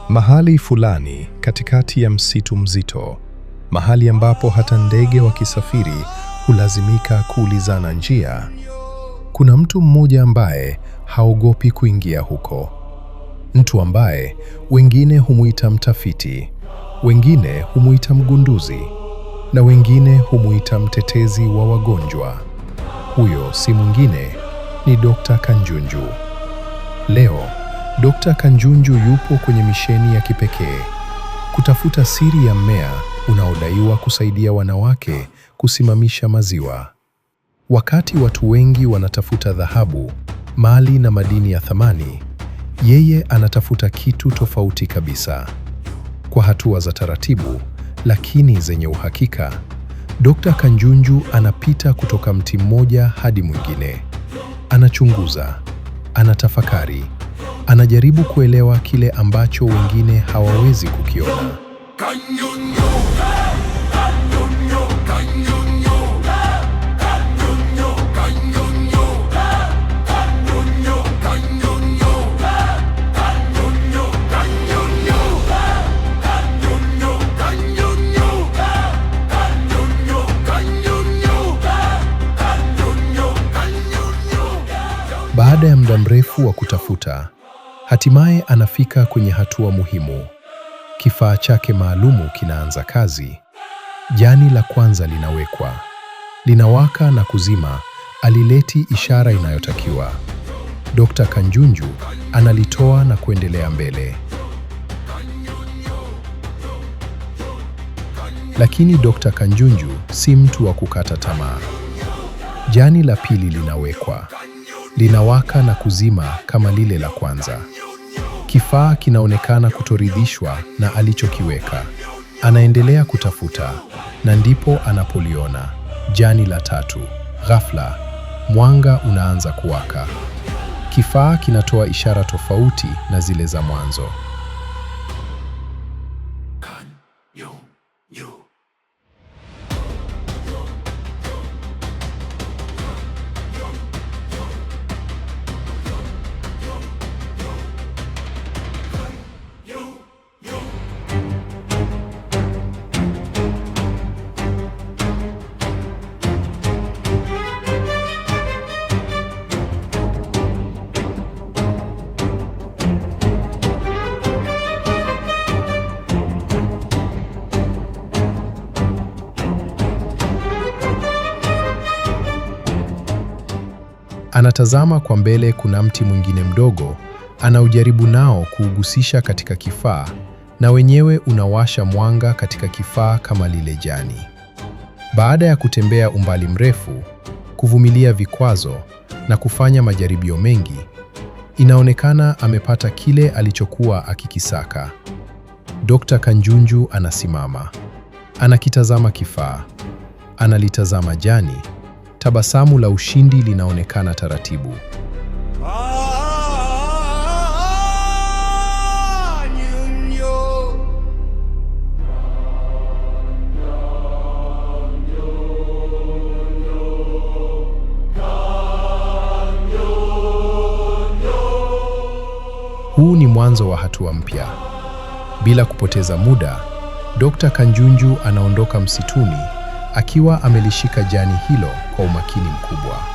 Mahali fulani katikati ya msitu mzito, mahali ambapo hata ndege wakisafiri hulazimika kuulizana njia, kuna mtu mmoja ambaye haogopi kuingia huko. Mtu ambaye wengine humuita mtafiti, wengine humuita mgunduzi, na wengine humuita mtetezi wa wagonjwa. Huyo si mwingine, ni Dr. Kanjunju. Leo Dr. Kanjunju yupo kwenye misheni ya kipekee, kutafuta siri ya mmea unaodaiwa kusaidia wanawake kusimamisha maziwa. Wakati watu wengi wanatafuta dhahabu, mali na madini ya thamani, yeye anatafuta kitu tofauti kabisa. Kwa hatua za taratibu lakini zenye uhakika, Dr. Kanjunju anapita kutoka mti mmoja hadi mwingine. Anachunguza, anatafakari, anajaribu kuelewa kile ambacho wengine hawawezi kukiona. Baada ya muda mrefu wa kutafuta, hatimaye anafika kwenye hatua muhimu. Kifaa chake maalumu kinaanza kazi. Jani la kwanza linawekwa. Linawaka na kuzima, alileti ishara inayotakiwa. Dr. Kanjunju analitoa na kuendelea mbele. Lakini Dr. Kanjunju si mtu wa kukata tamaa. Jani la pili linawekwa. Linawaka na kuzima kama lile la kwanza. Kifaa kinaonekana kutoridhishwa na alichokiweka. Anaendelea kutafuta, na ndipo anapoliona jani la tatu. Ghafla, mwanga unaanza kuwaka. Kifaa kinatoa ishara tofauti na zile za mwanzo. Anatazama kwa mbele, kuna mti mwingine mdogo, anaujaribu nao kuugusisha katika kifaa, na wenyewe unawasha mwanga katika kifaa kama lile jani. Baada ya kutembea umbali mrefu, kuvumilia vikwazo na kufanya majaribio mengi, inaonekana amepata kile alichokuwa akikisaka. Dr. Kanjunju anasimama. Anakitazama kifaa. Analitazama jani. Tabasamu la ushindi linaonekana taratibu. Huu ni mwanzo wa hatua mpya. Bila kupoteza muda, Dr. Kanjunju anaondoka msituni akiwa amelishika jani hilo kwa umakini mkubwa.